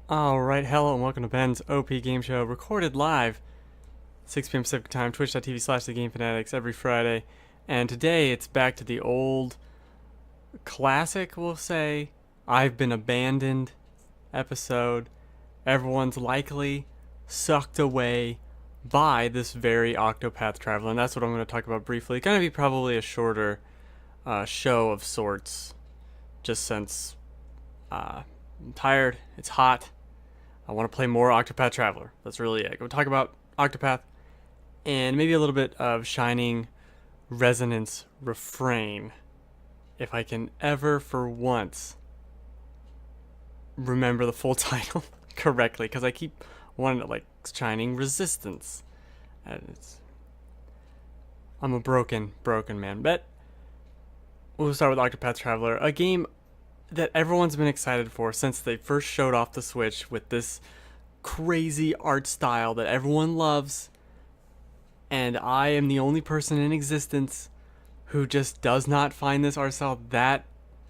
Alright, hello and welcome to Ben's OP Game Show, recorded live, 6 p.m. Pacific Time, twitch.tv/TheGameFanatics every Friday. And today it's back to the old classic, we'll say, I've Been Abandoned episode. Everyone's likely sucked away by this very Octopath Traveler, and that's what I'm going to talk about briefly. It's going to be probably a shorter show of sorts, just since I'm tired, it's hot. I want to play more Octopath Traveler. That's really it. We'll talk about Octopath and maybe a little bit of Shining Resonance Refrain. If I can ever, for once, remember the full title correctly, because I keep wanting to, like, Shining Resistance. I'm a broken man. But we'll start with Octopath Traveler, a game that everyone's been excited for since they first showed off the Switch with this crazy art style that everyone loves. And I am the only person in existence who just does not find this art style that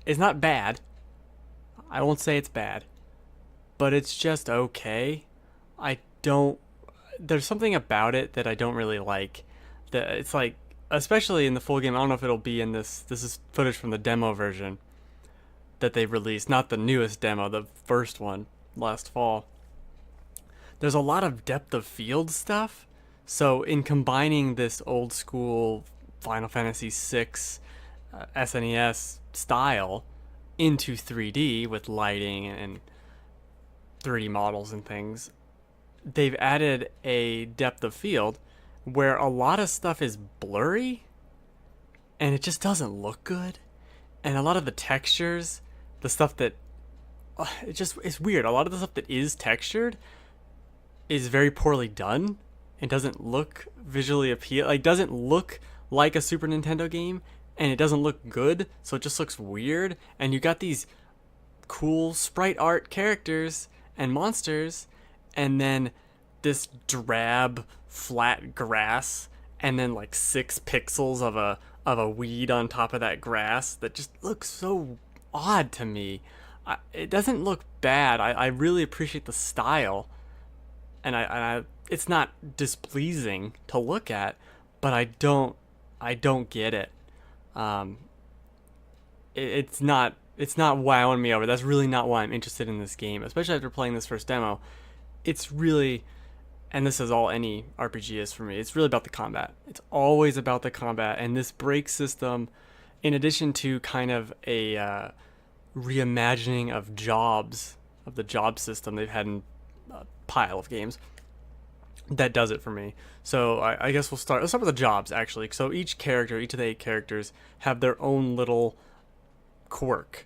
is not bad. I won't say it's bad, but it's just okay. There's something about it that I don't really like. That it's like, especially in the full game, I don't know if it'll be in this. This is footage from the demo version that they released, not the newest demo, the first one last fall. There's a lot of depth of field stuff. So in combining this old school Final Fantasy VI SNES style into 3D with lighting and 3D models and things, they've added a depth of field where a lot of stuff is blurry and it just doesn't look good. And a lot of the textures, the stuff that it's weird. A lot of the stuff that is textured is very poorly done and doesn't look visually appealing. Like, doesn't look like a Super Nintendo game, and it doesn't look good, so it just looks weird. And you got these cool sprite art characters and monsters, and then this drab flat grass, and then like 6 pixels of a weed on top of that grass that just looks so odd to me. It doesn't look bad. I really appreciate the style, and it's not displeasing to look at, but I don't get it. It's not wowing me over. That's really not why I'm interested in this game, especially after playing this first demo. It's really, and this is all any RPG is for me, it's really about the combat. It's always about the combat, and this break system, in addition to kind of a reimagining of the job system they've had in a pile of games, that does it for me. So I guess let's start with the jobs, actually. So each of the 8 characters have their own little quirk.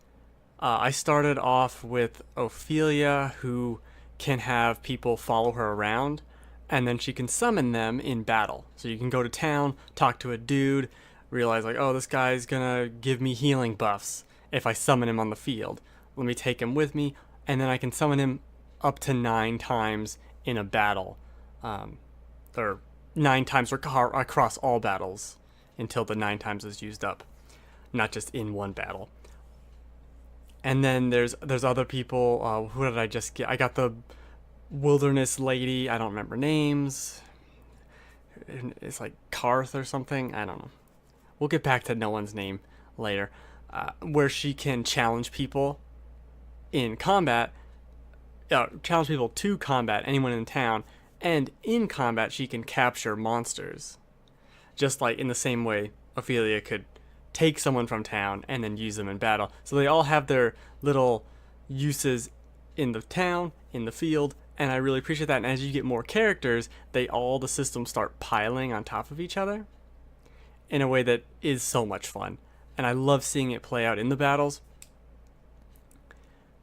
I started off with Ophelia, who can have people follow her around, and then she can summon them in battle. So you can go to town, talk to a dude, realize like, oh, this guy's gonna give me healing buffs if I summon him on the field. Let me take him with me, and then I can summon him up to 9 times in a battle. Or 9 times across all battles until the 9 times is used up, not just in one battle. And then there's other people. Who did I just get? I got the wilderness lady. I don't remember names. It's like Karth or something. I don't know. We'll get back to no one's name later. Where she can challenge people in combat. Challenge people to combat, anyone in town. And in combat, she can capture monsters. Just like in the same way Ophelia could take someone from town and then use them in battle. So they all have their little uses in the town, in the field, and I really appreciate that. And as you get more characters, the systems start piling on top of each other in a way that is so much fun. And I love seeing it play out in the battles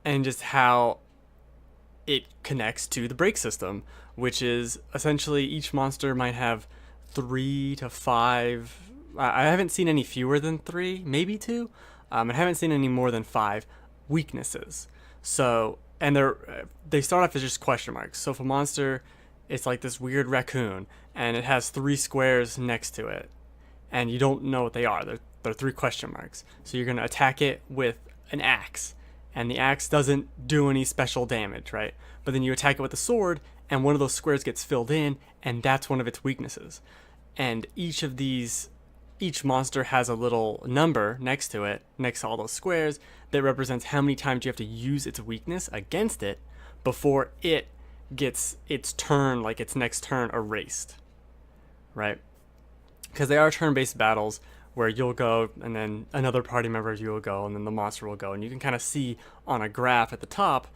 and just how it connects to the break system, which is essentially each monster might have 3 to 5. I haven't seen any fewer than 3, maybe 2. I haven't seen any more than 5 weaknesses. So, and they start off as just question marks. So if a monster, it's like this weird raccoon, and it has 3 squares next to it, and you don't know what they are. They're 3 question marks. So you're gonna attack it with an axe, and the axe doesn't do any special damage, right? But then you attack it with the sword, and one of those squares gets filled in, and that's one of its weaknesses. And each monster has a little number next to it, next to all those squares, that represents how many times you have to use its weakness against it before it gets its turn, like its next turn, erased, right? Because they are turn-based battles where you'll go and then another party member you will go and then the monster will go, and you can kind of see on a graph at the top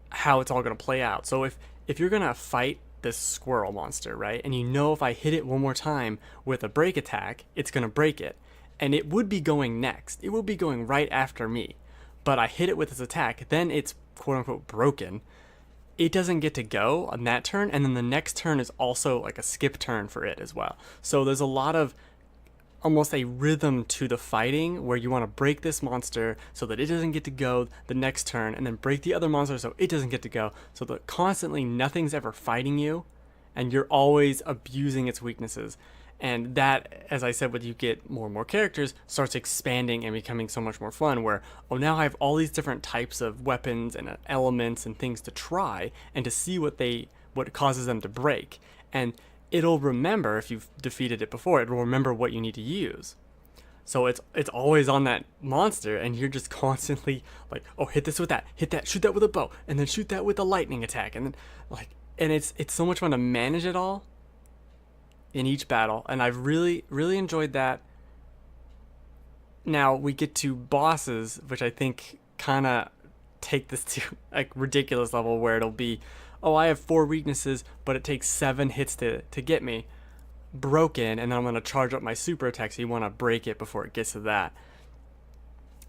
how it's all going to play out. So if you're going to fight this squirrel monster, right, and you know if I hit it one more time with a break attack, it's going to break it, and it would be going next, it would be going right after me, but I hit it with this attack, then it's quote-unquote broken, it doesn't get to go on that turn, and then the next turn is also like a skip turn for it as well. So there's a lot of almost a rhythm to the fighting where you want to break this monster so that it doesn't get to go the next turn, and then break the other monster so it doesn't get to go, so that constantly nothing's ever fighting you and you're always abusing its weaknesses. And that, as I said, when you get more and more characters, starts expanding and becoming so much more fun, where, oh, now I have all these different types of weapons and elements and things to try and to see what causes them to break. And it'll remember, if you've defeated it before, it'll remember what you need to use. So it's always on that monster, and you're just constantly like, oh, hit this with that, hit that, shoot that with a bow, and then shoot that with a lightning attack, and then and it's so much fun to manage it all in each battle, and I've really enjoyed that. Now we get to bosses, which I think kind of take this to a ridiculous level, where it'll be, oh, I have 4 weaknesses, but it takes 7 hits to get me broken, and then I'm going to charge up my super attack, so you want to break it before it gets to that.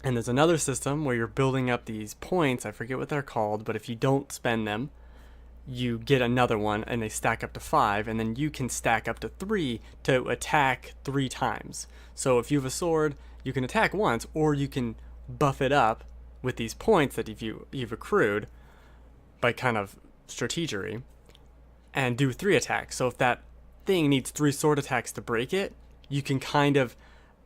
And there's another system where you're building up these points, I forget what they're called, but if you don't spend them, you get another one, and they stack up to 5, and then you can stack up to 3 to attack 3 times. So if you have a sword, you can attack once, or you can buff it up with these points that you've accrued by kind of strategery, and do 3 attacks. So if that thing needs 3 sword attacks to break it, you can kind of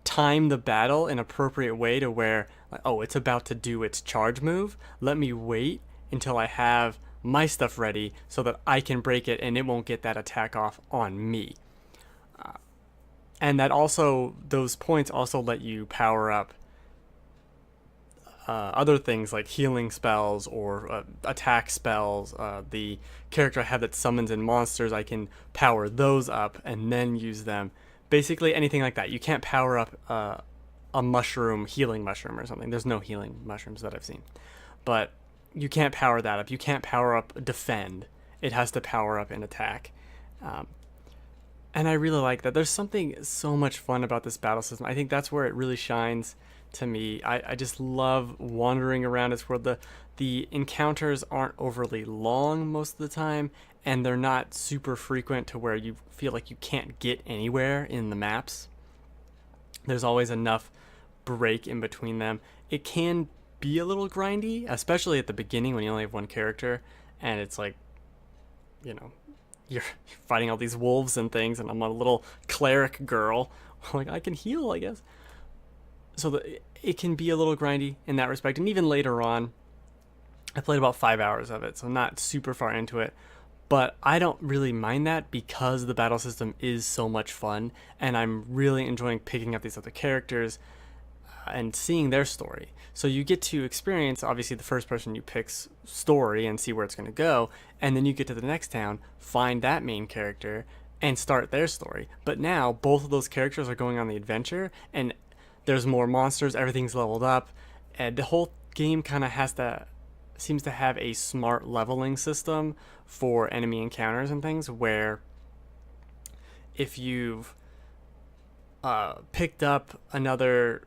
time the battle in an appropriate way to where, like, oh, it's about to do its charge move, let me wait until I have my stuff ready so that I can break it and it won't get that attack off on me. And that also, those points also let you power up other things like healing spells or attack spells. The character I have that summons in monsters, I can power those up and then use them. Basically anything like that. You can't power up a mushroom, healing mushroom or something. There's no healing mushrooms that I've seen. But you can't power that up. You can't power up defend. It has to power up and attack. And I really like that. There's something so much fun about this battle system. I think that's where it really shines to me. I just love wandering around this world. The encounters aren't overly long most of the time, and they're not super frequent to where you feel like you can't get anywhere in the maps. There's always enough break in between them. It can be a little grindy, especially at the beginning when you only have one character, and it's like, you're fighting all these wolves and things, and I'm a little cleric girl. Like, I can heal, I guess. So it can be a little grindy in that respect. And even later on, I played about 5 hours of it, so I'm not super far into it. But I don't really mind that because the battle system is so much fun, and I'm really enjoying picking up these other characters and seeing their story. So you get to experience, obviously, the first person you pick's story and see where it's going to go, and then you get to the next town, find that main character, and start their story. But now, both of those characters are going on the adventure, and there's more monsters, everything's leveled up, and the whole game kind of seems to have a smart leveling system for enemy encounters and things, where if you've picked up another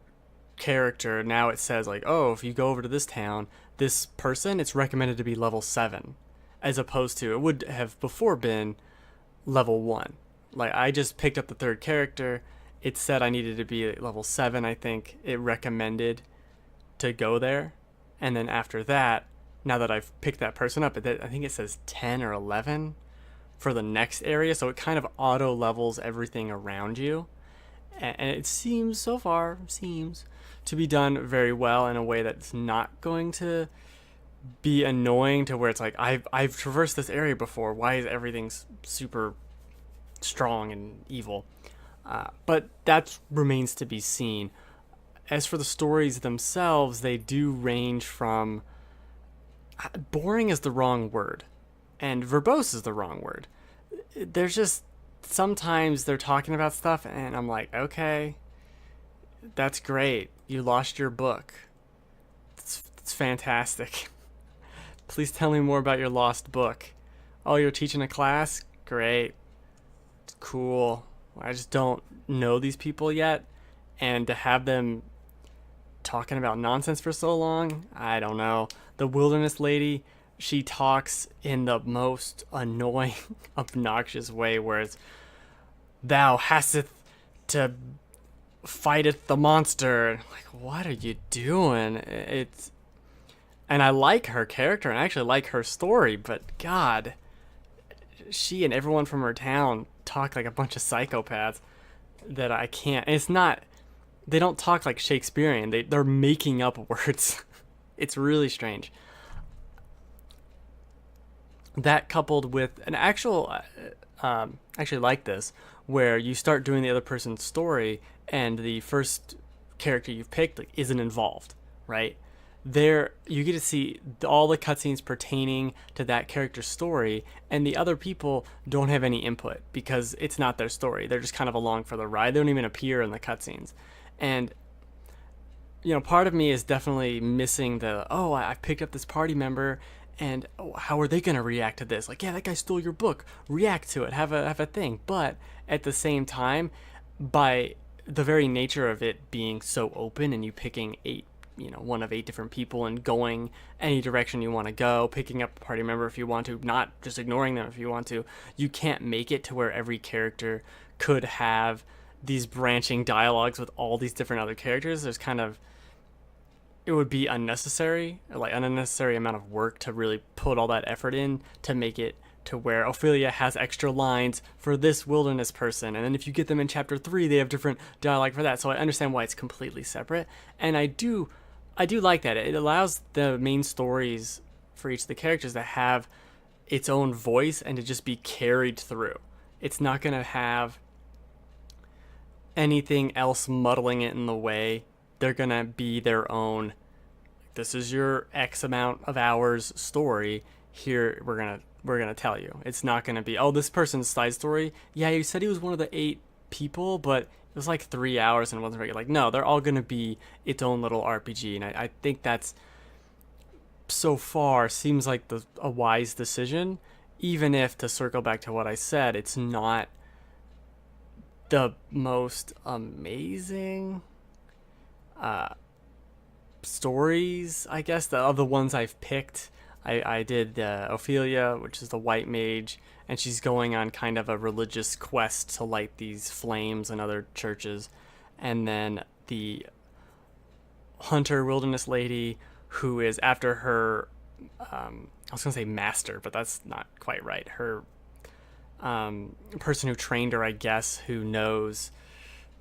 character, now it says like, oh, if you go over to this town, this person, it's recommended to be level 7, as opposed to, it would have before been level 1. Like, I just picked up the 3rd character, it said I needed to be level 7, I think it recommended to go there, and then after that, now that I've picked that person up, I think it says 10 or 11 for the next area, so it kind of auto levels everything around you. And it seems so far to be done very well in a way that's not going to be annoying to where it's like I've traversed this area before. Why is everything super strong and evil? But that remains to be seen. As for the stories themselves, they do range from boring is the wrong word, and verbose is the wrong word. There's just sometimes they're talking about stuff, and I'm like, okay, that's great. You lost your book. It's fantastic. Please tell me more about your lost book. Oh, you're teaching a class? Great. Cool. I just don't know these people yet. And to have them talking about nonsense for so long, I don't know. The wilderness lady, she talks in the most annoying, obnoxious way where it's, thou hasteth to fighteth the monster. Like, what are you doing? It's, and I like her character and I actually like her story, but God, she and everyone from her town talk like a bunch of psychopaths that I can't. And it's not, they don't talk like Shakespearean. They're making up words. It's really strange. That coupled with an actual, actually like this, where you start doing the other person's story and the first character you've picked like, isn't involved, right? There you get to see all the cutscenes pertaining to that character's story, and the other people don't have any input because it's not their story. They're just kind of along for the ride. They don't even appear in the cutscenes. And you know, part of me is definitely missing the, oh, I picked up this party member, and oh, how are they going to react to this? Like, yeah, that guy stole your book. React to it. Have a thing. But at the same time, by the very nature of it being so open and you picking one of 8 different people and going any direction you want to go, picking up a party member if you want to, not just ignoring them if you want to, you can't make it to where every character could have these branching dialogues with all these different other characters. There's kind of, it would be unnecessary, like an unnecessary amount of work to really put all that effort in to make it to where Ophelia has extra lines for this wilderness person, and then if you get them in chapter 3 they have different dialogue for that. So I understand why it's completely separate, and I do like that. It allows the main stories for each of the characters to have its own voice and to just be carried through. It's not going to have anything else muddling it in the way. They're going to be their own, this is your X amount of hours story. Here we're going to tell you. It's not going to be, oh, this person's side story. Yeah, you said he was one of the 8 people, but it was like 3 hours and it wasn't very good. Like, no, they're all going to be its own little RPG. And I think that's so far seems like a wise decision, even if, to circle back to what I said, it's not the most amazing stories, I guess, of the ones I've picked. I did Ophelia, which is the white mage, and she's going on kind of a religious quest to light these flames in other churches. And then the hunter wilderness lady, who is after her, I was going to say master, but that's not quite right. Her person who trained her, I guess, who knows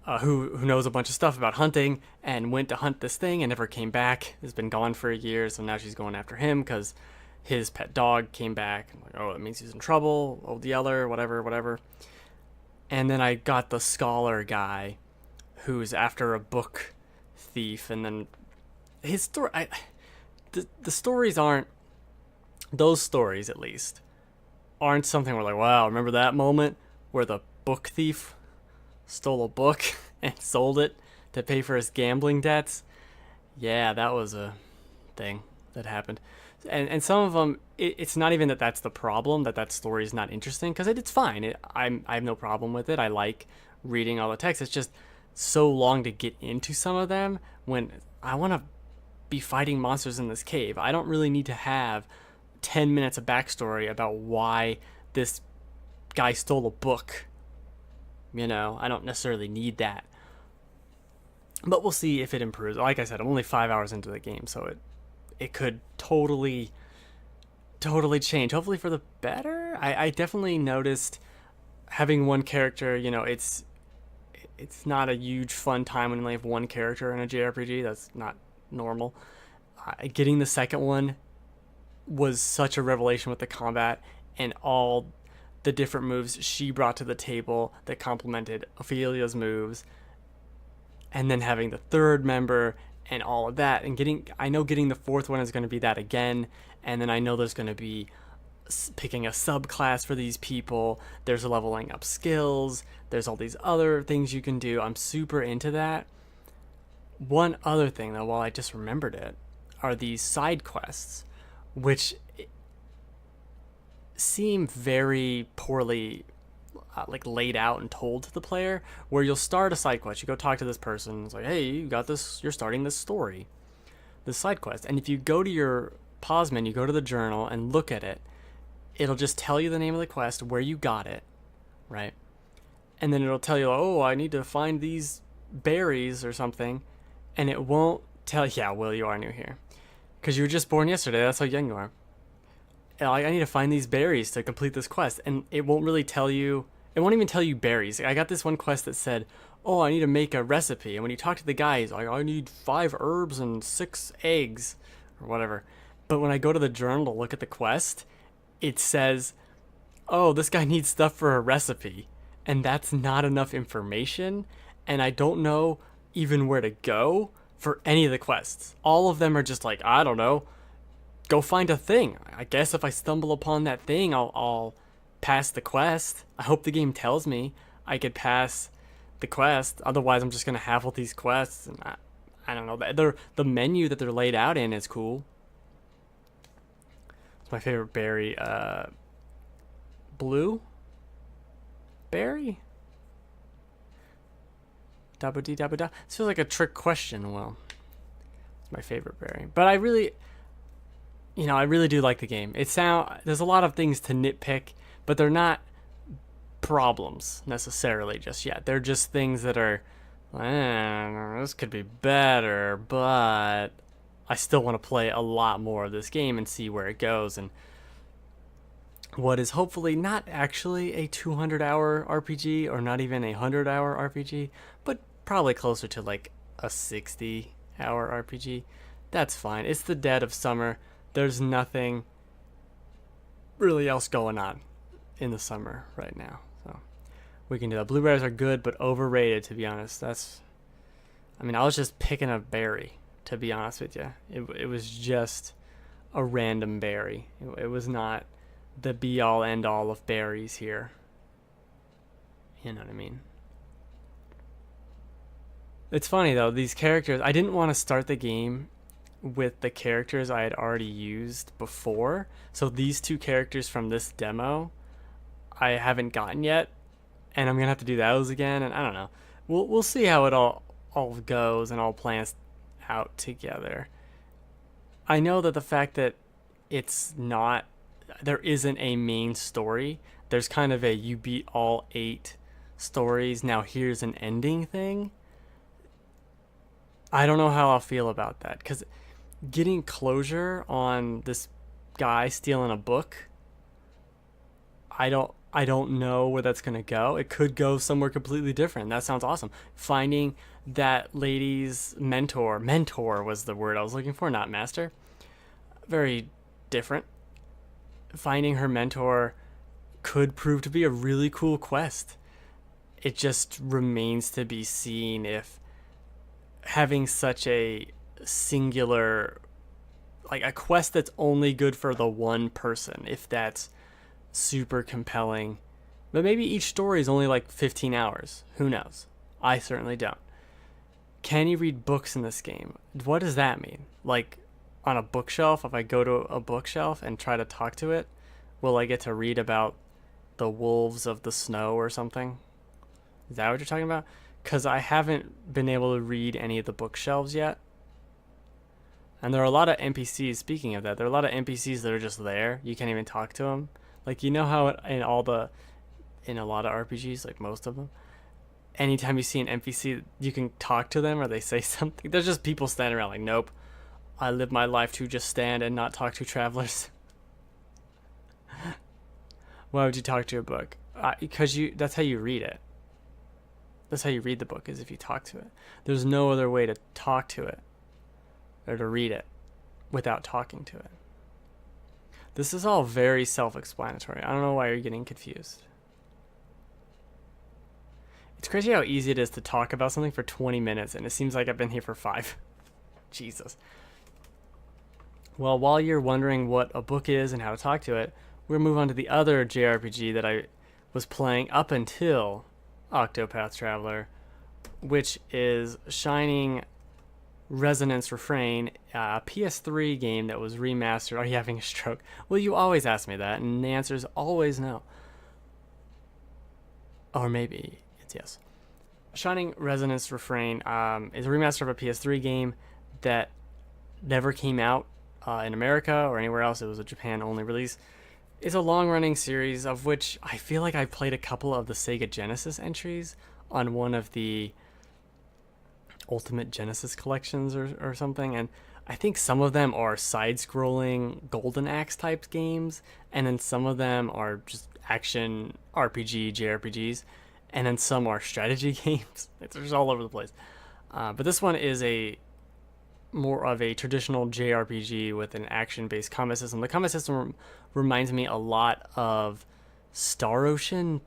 a bunch of stuff about hunting and went to hunt this thing and never came back. Has been gone for a year, so now she's going after him because his pet dog came back. I'm like, oh, that means he's in trouble. Old Yeller, whatever. And then I got the scholar guy who's after a book thief, and then his story. The stories aren't, those stories at least, aren't something where like, wow, remember that moment where the book thief stole a book and sold it to pay for his gambling debts? Yeah, that was a thing that happened. And some of them, it's not even that's the problem, that story is not interesting, because it's fine. I have no problem with it. I like reading all the text. It's just so long to get into some of them when I want to be fighting monsters in this cave. I don't really need to have 10 minutes of backstory about why this guy stole a book. You know, I don't necessarily need that. But we'll see if it improves. Like I said, I'm only 5 hours into the game, so it could totally change. Hopefully for the better. I definitely noticed having one character, you know, it's not a huge fun time when you only have one character in a JRPG. That's not normal. Getting the second one was such a revelation with the combat and all the different moves she brought to the table that complemented Ophelia's moves, and then having the third member and all of that, and I know getting the fourth one is going to be that again, and then I know there's going to be picking a subclass for these people, there's leveling up skills, there's all these other things you can do. I'm super into that. One other thing though, while I just remembered it, are these side quests, which seem very poorly laid out and told to the player, where you'll start a side quest, you go talk to this person, it's like, hey, you got this, you're starting this story, this side quest, and if you go to your pause menu, go to the journal and look at it, it'll just tell you the name of the quest, where you got it, right? And then it'll tell you, oh, I need to find these berries or something, and it won't tell, yeah, Will, you are new here, because you were just born yesterday, that's how young you are. I need to find these berries to complete this quest, and it won't really tell you, it won't even tell you berries. I got this one quest that said, oh, I need to make a recipe, and when you talk to the guy, he's like, I need 5 herbs and 6 eggs, or whatever. But when I go to the journal to look at the quest, it says, oh, this guy needs stuff for a recipe, and that's not enough information, and I don't know even where to go for any of the quests. All of them are just like, I don't know, go find a thing. I guess if I stumble upon that thing, I'll pass the quest. I hope the game tells me I could pass the quest. Otherwise, I'm just gonna have all these quests, and I don't know. The menu that they're laid out in is cool. It's my favorite berry. Blue berry. Dabba dee dabba da. This feels like a trick question. Well, it's my favorite berry, but I really do like the game. There's a lot of things to nitpick, but they're not problems necessarily just yet. They're just things that are, this could be better, but I still want to play a lot more of this game and see where it goes, and what is hopefully not actually a 200-hour RPG or not even a 100-hour RPG, but probably closer to like a 60-hour RPG. That's fine. It's the dead of summer. There's nothing really else going on in the summer right now, so we can do that. Blueberries are good, but overrated, to be honest. I was just picking a berry, to be honest with you. It was just a random berry. It was not the be-all, end-all of berries here. You know what I mean? It's funny, though, these characters, I didn't want to start the game with the characters I had already used before. So these 2 characters from this demo I haven't gotten yet, and I'm gonna have to do those again, and I don't know. We'll see how it all goes and all plans out together. I know that the fact that there isn't a main story, there's kind of a you beat all 8 stories, now here's an ending thing. I don't know how I'll feel about that, because getting closure on this guy stealing a book, I don't know where that's gonna go. It could go somewhere completely different. That sounds awesome. Finding that lady's mentor was the word I was looking for, not master. Very different. Finding her mentor could prove to be a really cool quest. It just remains to be seen if having such a singular, like a quest that's only good for the one person, if that's super compelling. But maybe each story is only like 15 hours. Who knows? I certainly don't. Can you read books in this game? What does that mean? Like on a bookshelf, if I go to a bookshelf and try to talk to it, will I get to read about the wolves of the snow or something? Is that what you're talking about? Because I haven't been able to read any of the bookshelves yet. And there are a lot of NPCs, speaking of that, there are a lot of NPCs that are just there. You can't even talk to them. Like, you know how in a lot of RPGs, like most of them, anytime you see an NPC, you can talk to them or they say something. There's just people standing around like, nope, I live my life to just stand and not talk to travelers. Why would you talk to a book? Because that's how you read it. That's how you read the book, is if you talk to it. There's no other way to talk to it or to read it without talking to it. This is all very self-explanatory. I don't know why you're getting confused. It's crazy how easy it is to talk about something for 20 minutes, and it seems like I've been here for 5. Jesus. Well, while you're wondering what a book is and how to talk to it, we'll move on to the other JRPG that I was playing up until Octopath Traveler, which is Shining Resonance Refrain, a PS3 game that was remastered. Are you having a stroke? Well, you always ask me that, and the answer is always no. Or maybe it's yes. Shining Resonance Refrain is a remaster of a PS3 game that never came out in America or anywhere else. It was a Japan-only release. It's a long-running series of which I feel like I played a couple of the Sega Genesis entries on one of the Ultimate Genesis collections or something, and I think some of them are side-scrolling Golden Axe type games, and then some of them are just action RPG, JRPGs, and then some are strategy games. It's just all over the place. But this one is a more of a traditional JRPG with an action-based combat system. The combat system reminds me a lot of Star Ocean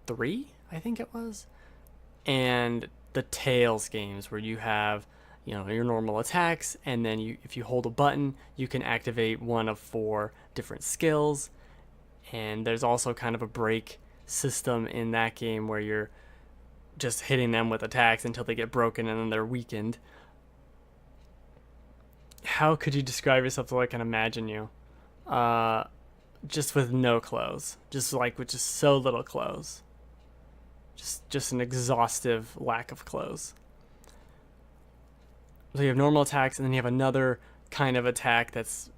3, I think it was, and the Tales games, where you have, your normal attacks, and then if you hold a button, you can activate one of 4 different skills. And there's also kind of a break system in that game where you're just hitting them with attacks until they get broken and then they're weakened. How could you describe yourself so I can imagine you? Just with no clothes. Just like with just so little clothes. Just an exhaustive lack of clothes. So you have normal attacks, and then you have another kind of attack that's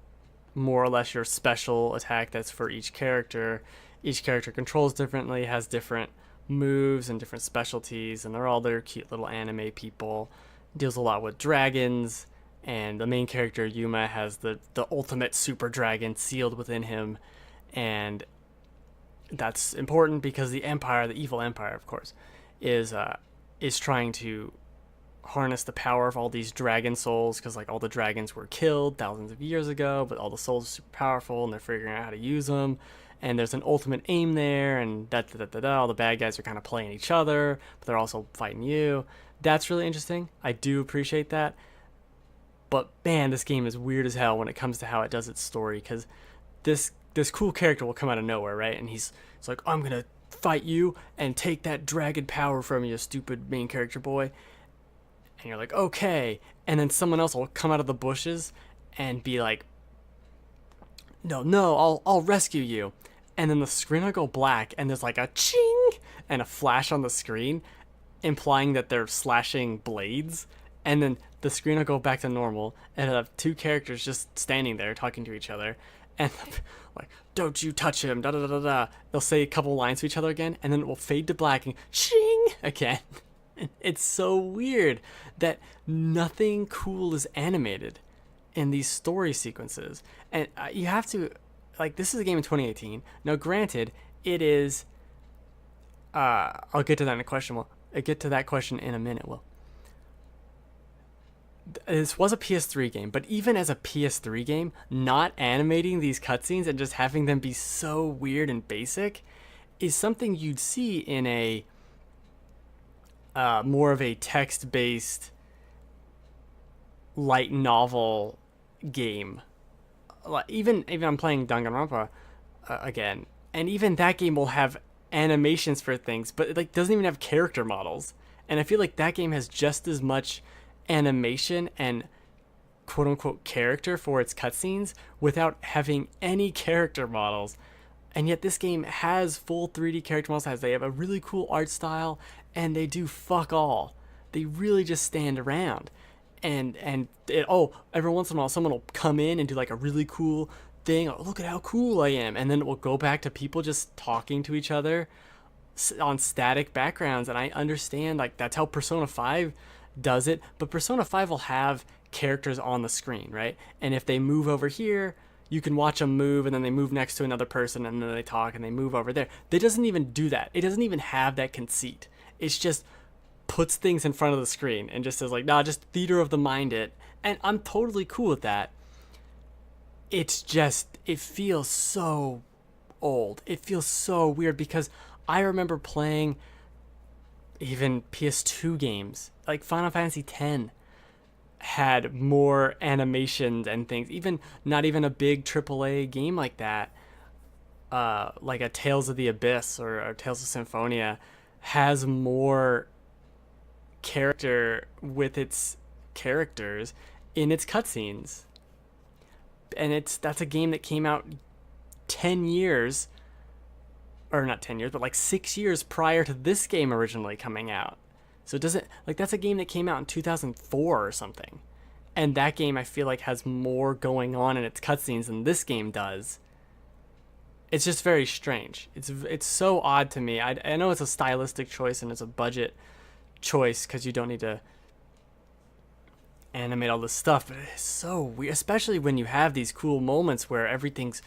more or less your special attack that's for each character. Each character controls differently, has different moves and different specialties, and they're all their cute little anime people. Deals a lot with dragons, and the main character, Yuma, has the ultimate super dragon sealed within him, and that's important because the Empire, the evil Empire, of course, is trying to harness the power of all these dragon souls, because like all the dragons were killed thousands of years ago, but all the souls are super powerful and they're figuring out how to use them. And there's an ultimate aim there, and all the bad guys are kind of playing each other, but they're also fighting you. That's really interesting. I do appreciate that. But man, this game is weird as hell when it comes to how it does its story, because this cool character will come out of nowhere, right? And he's like, I'm gonna fight you and take that dragon power from you, stupid main character boy. And you're like, okay. And then someone else will come out of the bushes and be like, no, I'll rescue you. And then the screen will go black, and there's like a ching and a flash on the screen, implying that they're slashing blades. And then the screen will go back to normal, and have 2 characters just standing there talking to each other. And like, don't you touch him, da da da da da. They'll say a couple lines to each other again, and then it will fade to black and ching again. It's so weird that nothing cool is animated in these story sequences. And you have to, like, this is a game in 2018. Now, granted, it is, I'll get to that in a question. I'll get to that question in a minute, This was a PS3 game, but even as a PS3 game, not animating these cutscenes and just having them be so weird and basic is something you'd see in a more of a text-based light novel game. Even I'm playing Danganronpa again, and even that game will have animations for things, but it doesn't even have character models. And I feel like that game has just as much animation and quote-unquote character for its cutscenes without having any character models. And yet this game has full 3D character models. They have a really cool art style, and they do fuck all. They really just stand around. And every once in a while someone will come in and do like a really cool thing. Oh, look at how cool I am. And then it will go back to people just talking to each other on static backgrounds. And I understand, like, that's how Persona 5 does it, but Persona 5 will have characters on the screen, right? And if they move over here, you can watch them move, and then they move next to another person, and then they talk, and they move over there. It doesn't even do that. It doesn't even have that conceit. It's just puts things in front of the screen and just says like, nah, just theater of the mind it. And I'm totally cool with that. It's just, it feels so old. It feels so weird because I remember playing even PS2 games, like Final Fantasy X had more animations and things. Even not even a big AAA game like that, like a Tales of the Abyss or Tales of Symphonia, has more character with its characters in its cutscenes. And that's a game that came out 10 years, or not 10 years, but like 6 years prior to this game originally coming out. So it doesn't, like, that's a game that came out in 2004 or something. And that game I feel like has more going on in its cutscenes than this game does. It's just very strange. It's so odd to me. I know it's a stylistic choice and it's a budget choice because you don't need to animate all this stuff, but it's so weird, especially when you have these cool moments where everything's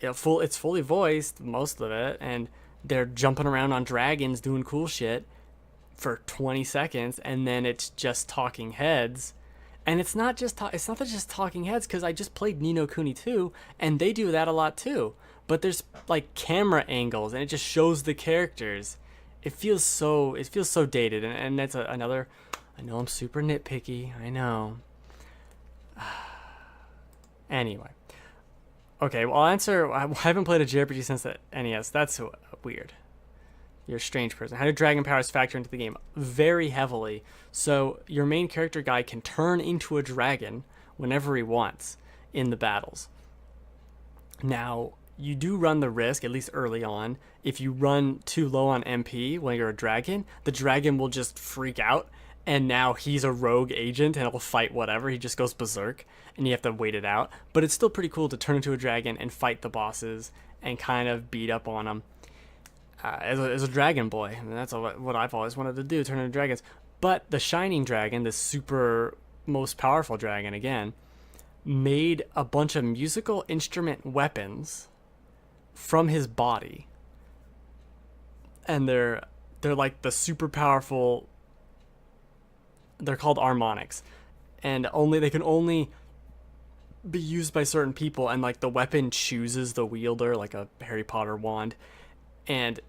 it's fully voiced, most of it, and they're jumping around on dragons doing cool shit for 20 seconds, and then it's just talking heads. And it's not just talking heads, because I just played Ni no Kuni 2 and they do that a lot too, but there's like camera angles and it just shows the characters. It feels so dated, and that's another. I know I'm super nitpicky, I know. Anyway, okay, well, I'll answer. I haven't played a JRPG since the NES. That's weird. You're a strange person. How do dragon powers factor into the game? Very heavily. So your main character guy can turn into a dragon whenever he wants in the battles. Now, you do run the risk, at least early on, if you run too low on MP when you're a dragon, the dragon will just freak out, and now he's a rogue agent and he'll fight whatever. He just goes berserk, and you have to wait it out. But it's still pretty cool to turn into a dragon and fight the bosses and kind of beat up on them. As a dragon boy, and that's what I've always wanted to do, turn into dragons. But the Shining Dragon, the super most powerful dragon again, made a bunch of musical instrument weapons from his body, and they're like the super powerful. They're called harmonics, and they can only be used by certain people, and like the weapon chooses the wielder, like a Harry Potter wand. And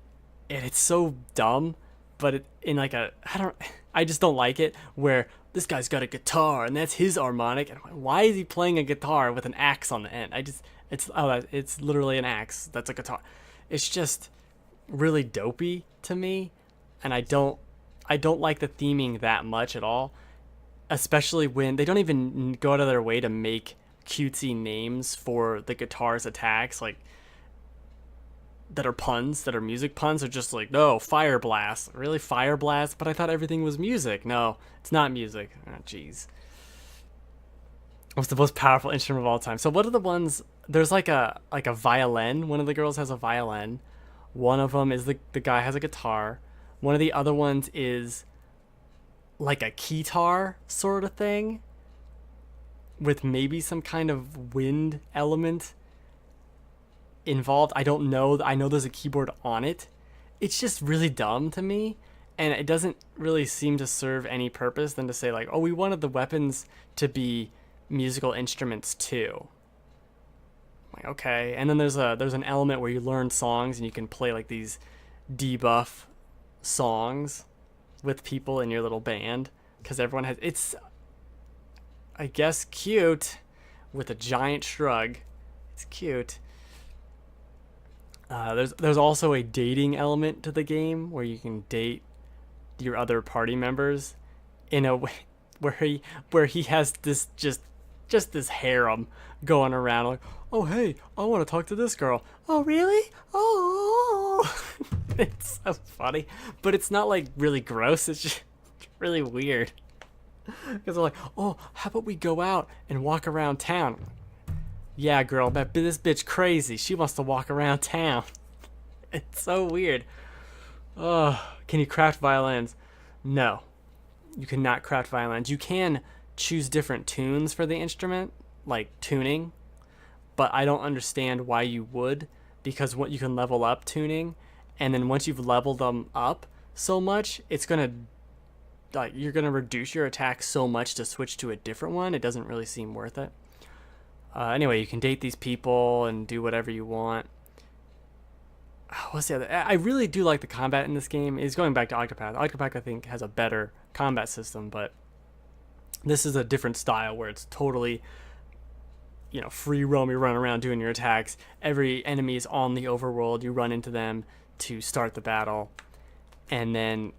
it's so dumb, but I just don't like it, where this guy's got a guitar and that's his harmonic, and I'm like, why is he playing a guitar with an axe on the end? It's literally an axe that's a guitar. It's just really dopey to me, and I don't like the theming that much at all, especially when they don't even go out of their way to make cutesy names for the guitar's attacks, like that are puns, that are music puns. Are just like, no, fire blast. Really, fire blast? But I thought everything was music. No, it's not music. Oh, jeez. What's the most powerful instrument of all time? So what are the ones? There's like a violin. One of the girls has a violin. One of them is the guy has a guitar. One of the other ones is like a keytar sort of thing with maybe some kind of wind element involved. I don't know. I know there's a keyboard on it. It's just really dumb to me, and it doesn't really seem to serve any purpose than to say like, oh, we wanted the weapons to be musical instruments too. Like, okay. And then there's an element where you learn songs and you can play like these debuff songs with people in your little band, because everyone has, it's, I guess, cute with a giant shrug. It's cute. There's also a dating element to the game where you can date your other party members in a way where he has this just this harem going around like, oh hey, I want to talk to this girl. Oh really? Oh, it's so funny, but it's not like really gross. It's just really weird, because they're like, oh, how about we go out and walk around town? Yeah, girl, this bitch crazy. She wants to walk around town. It's so weird. Oh, can you craft violins? No, you cannot craft violins. You can choose different tunes for the instrument, like tuning, but I don't understand why you would, because what you can level up tuning, and then once you've leveled them up, so much, it's gonna like you're gonna reduce your attack so much to switch to a different one. It doesn't really seem worth it. Anyway, you can date these people and do whatever you want. What's the other? I really do like the combat in this game. Is going back to Octopath. Octopath, I think, has a better combat system, but this is a different style where it's totally, free roam. You're running around doing your attacks. Every enemy is on the overworld. You run into them to start the battle, and then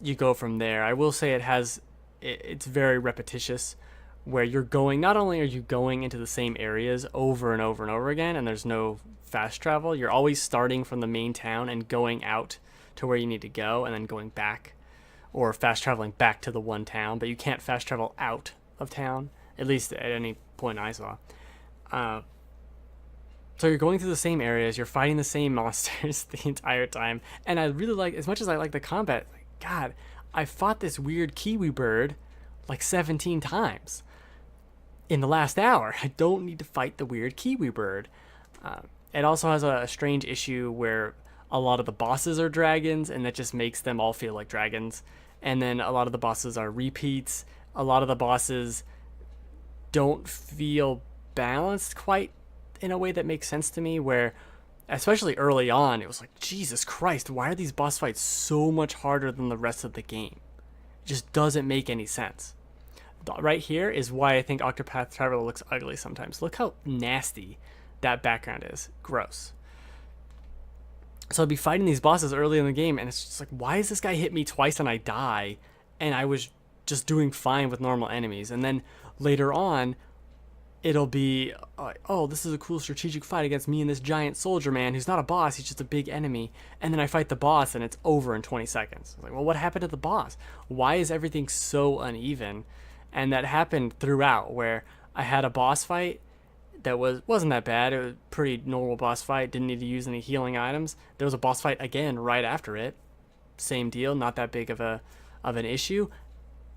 you go from there. I will say it's very repetitious, where you're going, not only are you going into the same areas over and over and over again, and there's no fast travel, you're always starting from the main town and going out to where you need to go and then going back, or fast traveling back to the one town, but you can't fast travel out of town, at least at any point I saw. So you're going through the same areas, you're fighting the same monsters the entire time, and I really like, as much as I like the combat, God, I fought this weird kiwi bird like 17 times in the last hour. I don't need to fight the weird kiwi bird. It also has a strange issue where a lot of the bosses are dragons, and that just makes them all feel like dragons. And then a lot of the bosses are repeats. A lot of the bosses don't feel balanced quite in a way that makes sense to me, where especially early on, it was like, Jesus Christ, why are these boss fights so much harder than the rest of the game? It just doesn't make any sense. Right here is why I think Octopath Traveler looks ugly sometimes. Look how nasty that background is. Gross. So I'd be fighting these bosses early in the game, and it's just like, why does this guy hit me twice and I die? And I was just doing fine with normal enemies. And then later on, it'll be like, oh, this is a cool strategic fight against me and this giant soldier man who's not a boss, he's just a big enemy. And then I fight the boss and it's over in 20 seconds. Like, well, what happened to the boss? Why is everything so uneven? And that happened throughout, where I had a boss fight that wasn't that bad. It was a pretty normal boss fight, didn't need to use any healing items. There was a boss fight again right after it. Same deal, not that big of an issue.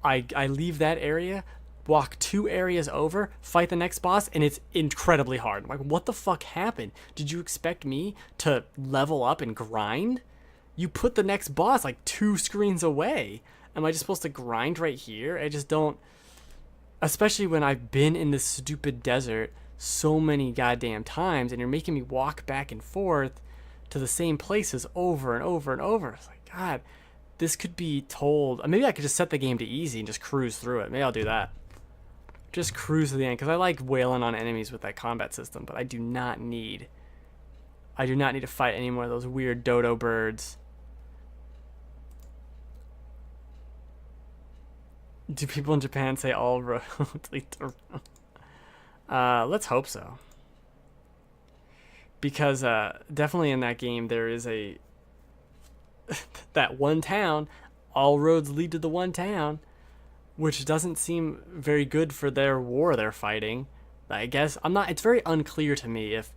I leave that area, walk 2 areas over, fight the next boss, and it's incredibly hard. I'm like, what the fuck happened? Did you expect me to level up and grind? You put the next boss like 2 screens away. Am I just supposed to grind right here? I just don't. Especially when I've been in this stupid desert so many goddamn times, and you're making me walk back and forth to the same places over and over and over. It's like, God, this could be told. Maybe I could just set the game to easy and just cruise through it. Maybe I'll do that. Just cruise to the end, because I like wailing on enemies with that combat system, but I do not need to fight any more of those weird dodo birds. Do people in Japan say all roads lead to Rome? Let's hope so. Because definitely in that game there is that one town, all roads lead to the one town, which doesn't seem very good for their war they're fighting. I guess it's very unclear to me if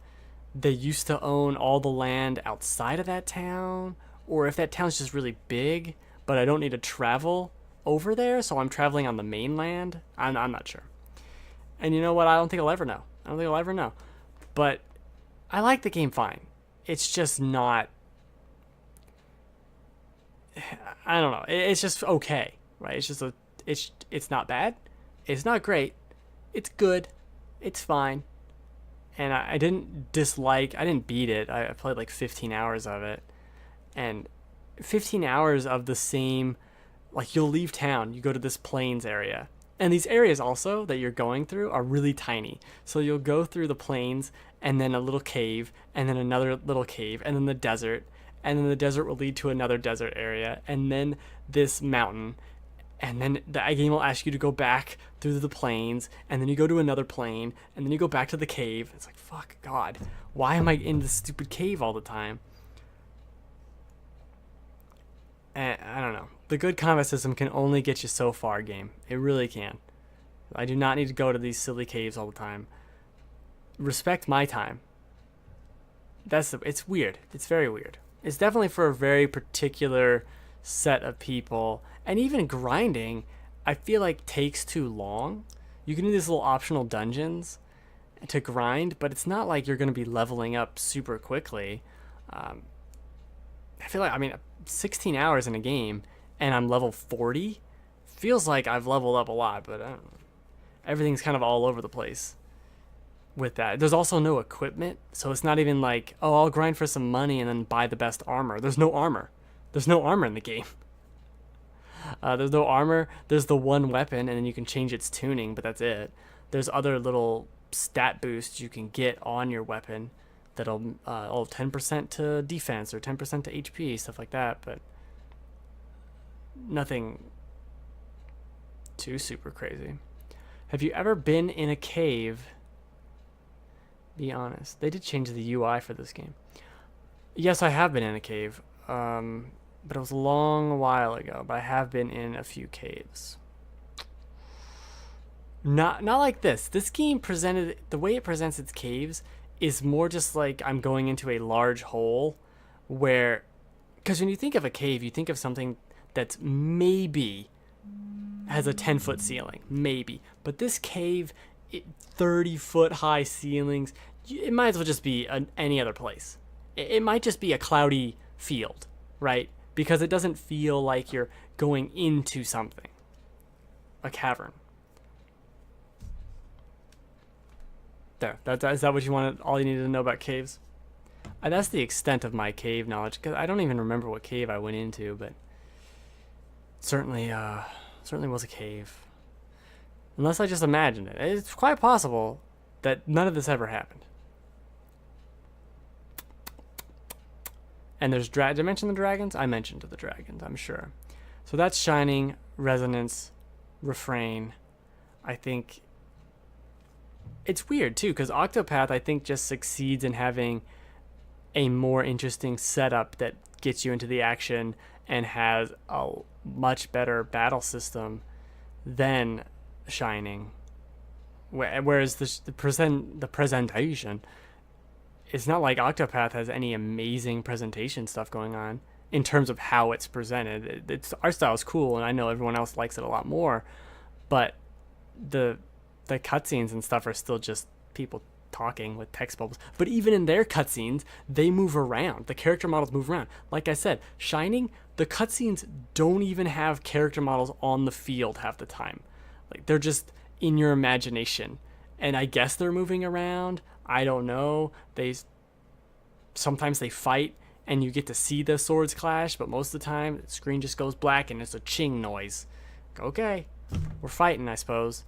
they used to own all the land outside of that town, or if that town's just really big, but I don't need to travel over there, so I'm traveling on the mainland. I'm not sure. And you know what? I don't think I'll ever know. But I like the game fine. It's just not. I don't know. It's just okay, right? It's just it's not bad. It's not great. It's good. It's fine. And I didn't beat it. I played like 15 hours of it, and 15 hours of the same. Like, you'll leave town, you go to this plains area. And these areas also that you're going through are really tiny. So you'll go through the plains, and then a little cave, and then another little cave, and then the desert. And then the desert will lead to another desert area, and then this mountain. And then the game will ask you to go back through the plains, and then you go to another plain, and then you go back to the cave. It's like, fuck, God, why am I in this stupid cave all the time? And I don't know. The good combat system can only get you so far, game. It really can. I do not need to go to these silly caves all the time. Respect my time. It's weird. It's very weird. It's definitely for a very particular set of people. And even grinding, I feel like takes too long. You can do these little optional dungeons to grind, but it's not like you're going to be leveling up super quickly. I feel like, 16 hours in a game and I'm level 40, feels like I've leveled up a lot, but I don't know. Everything's kind of all over the place with that. There's also no equipment, so it's not even like, oh, I'll grind for some money and then buy the best armor. There's no armor. There's no armor in the game. There's no armor. There's the one weapon, and then you can change its tuning, but that's it. There's other little stat boosts you can get on your weapon that'll 10% to defense or 10% to HP, stuff like that, but nothing too super crazy. Have you ever been in a cave? Be honest. They did change the UI for this game. Yes, I have been in a cave, but it was a long while ago, but I have been in a few caves. Not like this. This game presented, the way it presents its caves is more just like I'm going into a large hole where, because when you think of a cave, you think of something that's maybe has a 10-foot ceiling, maybe. But this cave, 30-foot high ceilings, it might as well just be any other place. It might just be a cloudy field, right? Because it doesn't feel like you're going into something, a cavern. There, is that what you wanted? All you needed to know about caves? That's the extent of my cave knowledge, because I don't even remember what cave I went into, but certainly was a cave. Unless I just imagined it. It's quite possible that none of this ever happened. And there's did I mention the dragons? I mentioned the dragons, I'm sure. So that's Shining, Resonance, Refrain. I think it's weird too, because Octopath I think just succeeds in having a more interesting setup that gets you into the action and has a much better battle system than Shining. Whereas the presentation, it's not like Octopath has any amazing presentation stuff going on in terms of how it's presented. Its art style is cool, and I know everyone else likes it a lot more, but the cutscenes and stuff are still just people talking with text bubbles. But even in their cutscenes, they move around. The character models move around. Like I said, Shining, the cutscenes don't even have character models on the field half the time. Like, they're just in your imagination. And I guess they're moving around. I don't know. Sometimes they fight and you get to see the swords clash, but most of the time the screen just goes black and it's a ching noise. Okay, we're fighting, I suppose.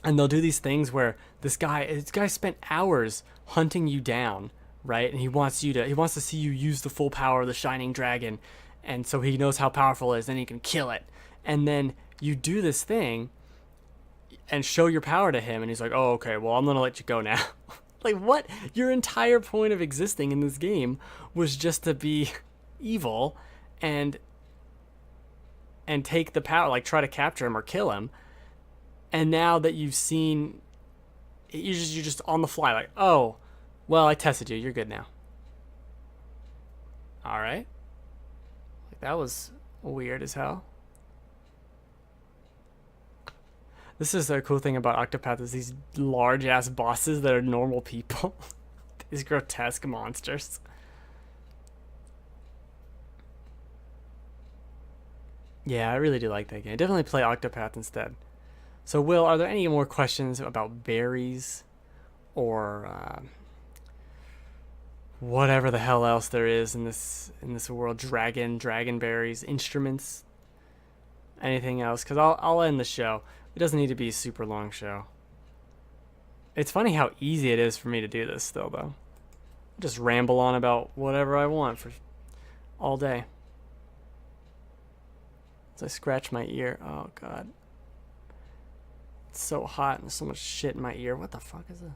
And they'll do these things where this guy spent hours hunting you down, right? And he wants to see you use the full power of the Shining Dragon, and so he knows how powerful it is, and he can kill it. And then you do this thing and show your power to him, and he's like, "Oh, okay, well, I'm gonna let you go now." Like, what? Your entire point of existing in this game was just to be evil and take the power, like try to capture him or kill him. And now that you've seen, you're just on the fly, like, oh, well, I tested you. You're good now. All right. Like, that was weird as hell. This is the cool thing about Octopath, is these large-ass bosses that are normal people. These grotesque monsters. Yeah, I really do like that game. Definitely play Octopath instead. So, Will, are there any more questions about berries or whatever the hell else there is in this world? Dragon berries, instruments, anything else? Because I'll end the show. It doesn't need to be a super long show. It's funny how easy it is for me to do this still, though. I'll just ramble on about whatever I want for all day. As I scratch my ear. Oh, God. It's so hot and there's so much shit in my ear. What the fuck is this?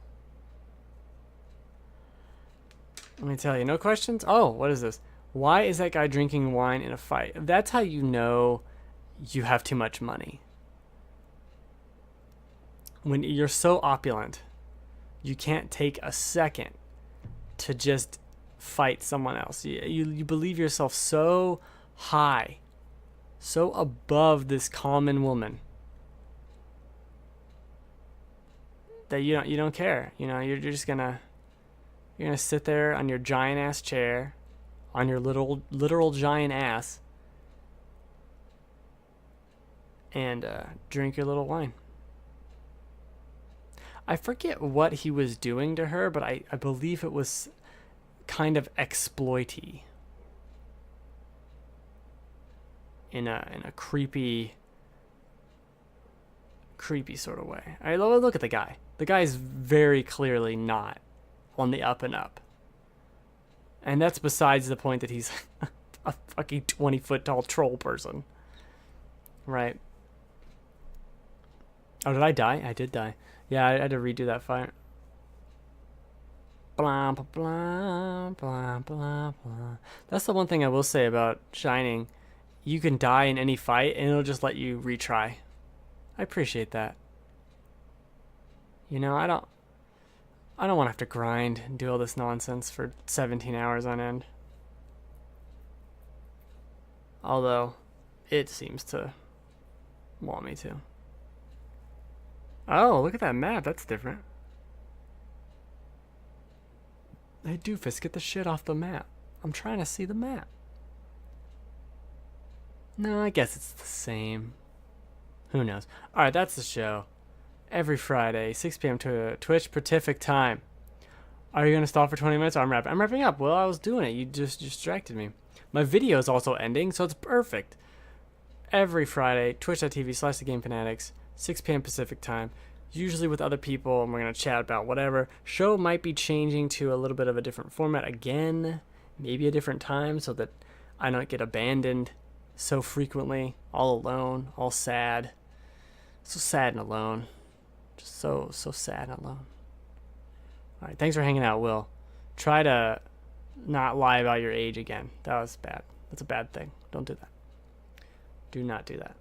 Let me tell you. No questions? Oh, what is this? Why is that guy drinking wine in a fight? That's how you know you have too much money. When you're so opulent, you can't take a second to just fight someone else. You believe yourself so high, so above this common woman, that you don't care. You know, you're just gonna sit there on your giant ass chair, on your literal giant ass and drink your little wine. I forget what he was doing to her, but I believe it was kind of exploity in a creepy sort of way. All right, look at the guy. The guy's very clearly not on the up and up. And that's besides the point that he's a fucking 20-foot tall troll person. Right. Oh, did I die? I did die. Yeah, I had to redo that fight. Blah, blah, blah, blah, blah, blah. That's the one thing I will say about Shining. You can die in any fight, and it'll just let you retry. I appreciate that. You know, I don't want to have to grind and do all this nonsense for 17 hours on end. Although, it seems to want me to. Oh, look at that map. That's different. Hey, doofus, get the shit off the map. I'm trying to see the map. No, I guess it's the same. Who knows? Alright, that's the show. Every Friday, 6 p.m. to Twitch Pacific time. Are you going to stall for 20 minutes? I'm wrapping up. Well, I was doing it. You just distracted me. My video is also ending, so it's perfect. Every Friday, twitch.tv/thegamefanatics, 6 p.m. Pacific time. Usually with other people, and we're going to chat about whatever. Show might be changing to a little bit of a different format again. Maybe a different time, so that I don't get abandoned so frequently. All alone, all sad. So sad and alone. Just so sad and alone. Alright, thanks for hanging out, Will. Try to not lie about your age again. That was bad. That's a bad thing. Don't do that. Do not do that.